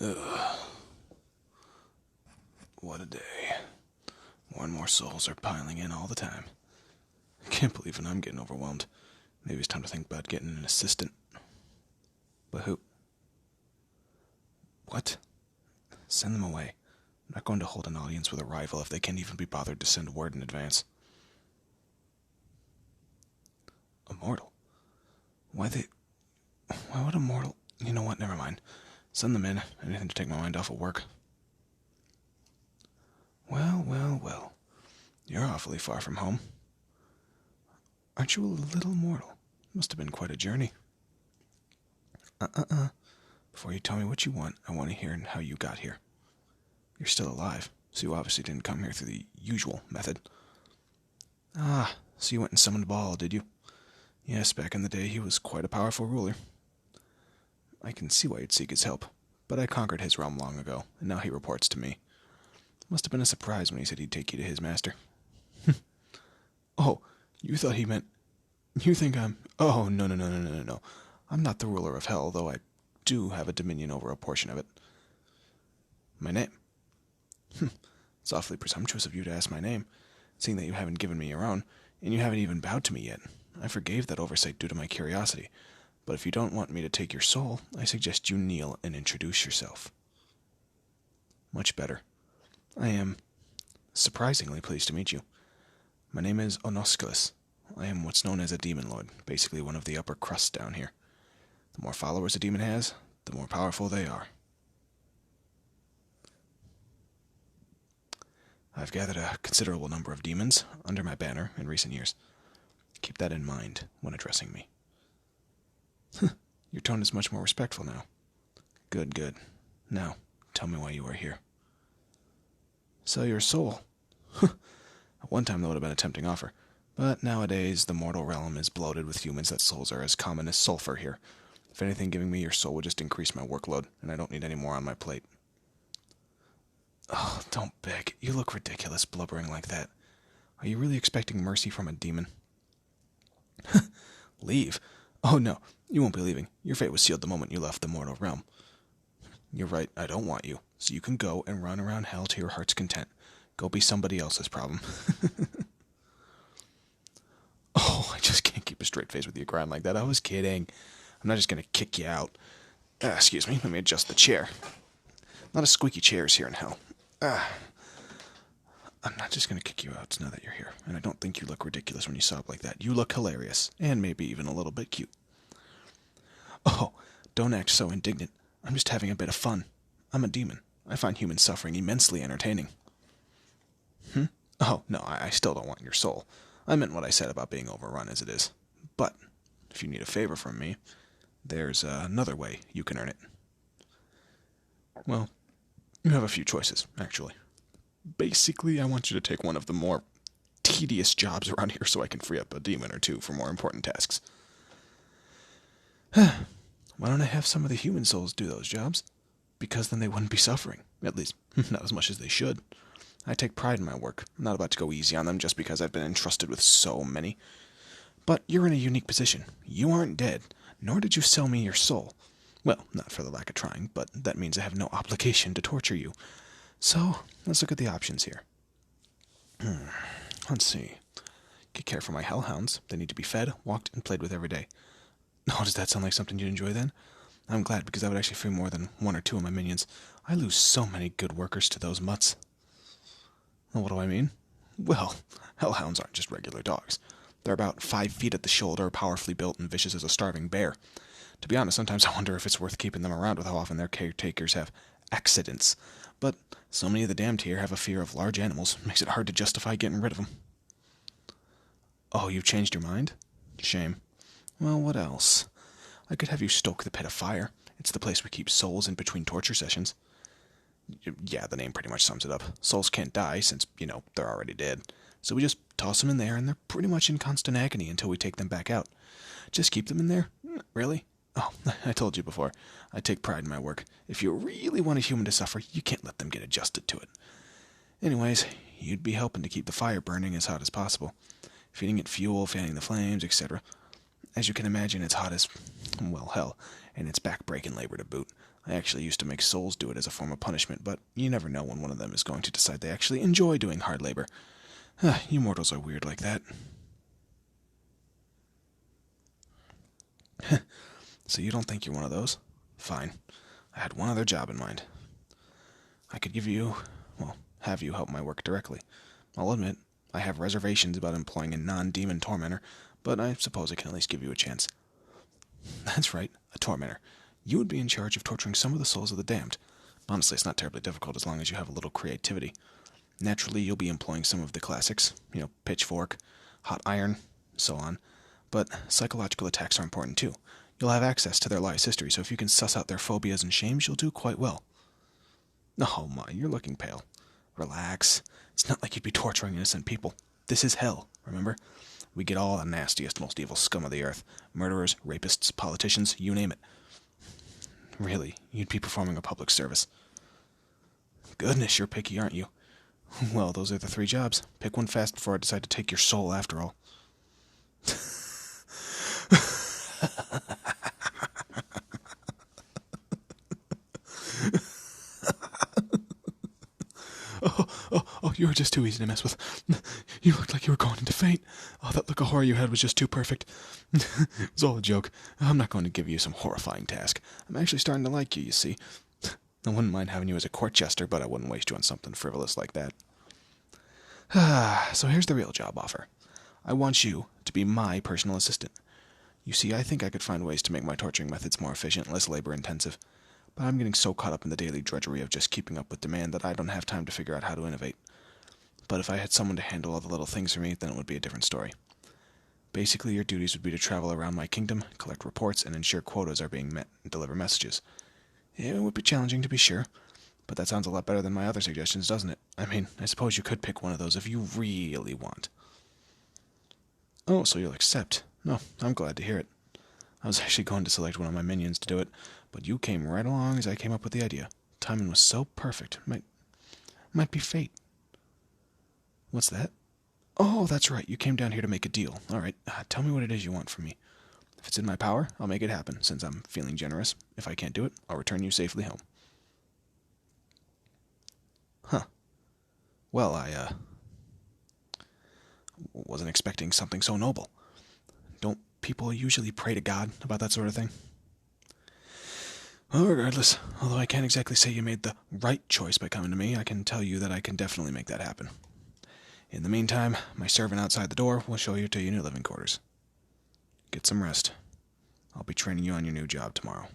Ugh, what a day. More and more souls are piling in all the time. I can't believe it, I'm getting overwhelmed. Maybe it's time to think about getting an assistant. But who? What? Send them away. I'm not going to hold an audience with a rival if they can't even be bothered to send word in advance. A mortal? Why would a mortal... You know what, never mind. Send them in. Anything to take my mind off of work. Well. You're awfully far from home. Aren't you a little mortal? Must have been quite a journey. Before you tell me what you want, I want to hear how you got here. You're still alive, so you obviously didn't come here through the usual method. Ah, so you went and summoned Baal, did you? Yes, back in the day he was quite a powerful ruler. I can see why you'd seek his help, but I conquered his realm long ago, and now he reports to me. Must have been a surprise when he said he'd take you to his master. Oh, you thought he meant... You think I'm... Oh, no. I'm not the ruler of hell, though I do have a dominion over a portion of it. My name? It's awfully presumptuous of you to ask my name, seeing that you haven't given me your own, and you haven't even bowed to me yet. I forgave that oversight due to my curiosity, but if you don't want me to take your soul, I suggest you kneel and introduce yourself. Much better. I am surprisingly pleased to meet you. My name is Onosculus. I am what's known as a demon lord, basically one of the upper crusts down here. The more followers a demon has, the more powerful they are. I've gathered a considerable number of demons under my banner in recent years. Keep that in mind when addressing me. Your tone is much more respectful now. Good. Now, tell me why you are here. Sell your soul. At one time that would have been a tempting offer, but nowadays the mortal realm is bloated with humans that souls are as common as sulfur here. If anything, giving me your soul would just increase my workload, and I don't need any more on my plate. Oh, don't beg. You look ridiculous blubbering like that. Are you really expecting mercy from a demon? Leave? Oh no, you won't be leaving. Your fate was sealed the moment you left the mortal realm. You're right, I don't want you, so you can go and run around hell to your heart's content. Go be somebody else's problem. Oh, I just can't keep a straight face with you crying like that. I was kidding. I'm not just going to kick you out. Excuse me, let me adjust the chair. Not a squeaky chairs here in hell. I'm not just going to kick you out now that you're here, and I don't think you look ridiculous when you sob like that. You look hilarious, and maybe even a little bit cute. Oh, don't act so indignant. I'm just having a bit of fun. I'm a demon. I find human suffering immensely entertaining. Oh, no, I still don't want your soul. I meant what I said about being overrun as it is. But, if you need a favor from me, there's another way you can earn it. Well, you have a few choices, actually. Basically, I want you to take one of the more tedious jobs around here so I can free up a demon or two for more important tasks. Why don't I have some of the human souls do those jobs? Because then they wouldn't be suffering. At least, not as much as they should. I take pride in my work. I'm not about to go easy on them just because I've been entrusted with so many. But you're in a unique position. You aren't dead, nor did you sell me your soul. Well, not for the lack of trying, but that means I have no obligation to torture you. So, let's look at the options here. Let's see. Get care for my hellhounds. They need to be fed, walked, and played with every day. Oh, does that sound like something you'd enjoy then? I'm glad, because that would actually free more than one or two of my minions. I lose so many good workers to those mutts. Well, what do I mean? Well, hellhounds aren't just regular dogs. They're about 5 feet at the shoulder, powerfully built, and vicious as a starving bear. To be honest, sometimes I wonder if it's worth keeping them around with how often their caretakers have accidents. But so many of the damned here have a fear of large animals, it makes it hard to justify getting rid of them. Oh, you've changed your mind? Shame. Well, what else? I could have you stoke the pit of fire. It's the place we keep souls in between torture sessions. Yeah, the name pretty much sums it up. Souls can't die since, they're already dead. So we just toss them in there, and they're pretty much in constant agony until we take them back out. Just keep them in there? Really? Oh, I told you before. I take pride in my work. If you really want a human to suffer, you can't let them get adjusted to it. Anyways, you'd be helping to keep the fire burning as hot as possible. Feeding it fuel, fanning the flames, etc. As you can imagine, it's hot as, well, hell, and it's back-breaking labor to boot. I actually used to make souls do it as a form of punishment, but you never know when one of them is going to decide they actually enjoy doing hard labor. You mortals are weird like that. So you don't think you're one of those? Fine. I had one other job in mind. I could have you help my work directly. I'll admit, I have reservations about employing a non-demon tormentor, but I suppose I can at least give you a chance. That's right, a tormentor. You would be in charge of torturing some of the souls of the damned. Honestly, it's not terribly difficult as long as you have a little creativity. Naturally, you'll be employing some of the classics, pitchfork, hot iron, so on. But psychological attacks are important too. You'll have access to their lives' history, so if you can suss out their phobias and shames, you'll do quite well. Oh my, you're looking pale. Relax. It's not like you'd be torturing innocent people. This is hell, remember? We get all the nastiest, most evil scum of the earth. Murderers, rapists, politicians, you name it. Really, you'd be performing a public service. Goodness, you're picky, aren't you? Well, those are the 3 jobs. Pick one fast before I decide to take your soul after all. Oh, you were just too easy to mess with. You looked like you were going to faint. Oh, that look of horror you had was just too perfect. It was all a joke. I'm not going to give you some horrifying task. I'm actually starting to like you see. I wouldn't mind having you as a court jester, but I wouldn't waste you on something frivolous like that. So here's the real job offer. I want you to be my personal assistant. You see, I think I could find ways to make my torturing methods more efficient, less labor-intensive. But I'm getting so caught up in the daily drudgery of just keeping up with demand that I don't have time to figure out how to innovate. But if I had someone to handle all the little things for me, then it would be a different story. Basically, your duties would be to travel around my kingdom, collect reports, and ensure quotas are being met and deliver messages. It would be challenging, to be sure, but that sounds a lot better than my other suggestions, doesn't it? I mean, I suppose you could pick one of those if you really want. Oh, so you'll accept. No, I'm glad to hear it. I was actually going to select one of my minions to do it, but you came right along as I came up with the idea. Timing was so perfect. Might be fate. What's that? Oh, that's right. You came down here to make a deal. All right, tell me what it is you want from me. If it's in my power, I'll make it happen, since I'm feeling generous. If I can't do it, I'll return you safely home. Huh. Well, I wasn't expecting something so noble. Don't people usually pray to God about that sort of thing? Well, regardless, although I can't exactly say you made the right choice by coming to me, I can tell you that I can definitely make that happen. In the meantime, my servant outside the door will show you to your new living quarters. Get some rest. I'll be training you on your new job tomorrow.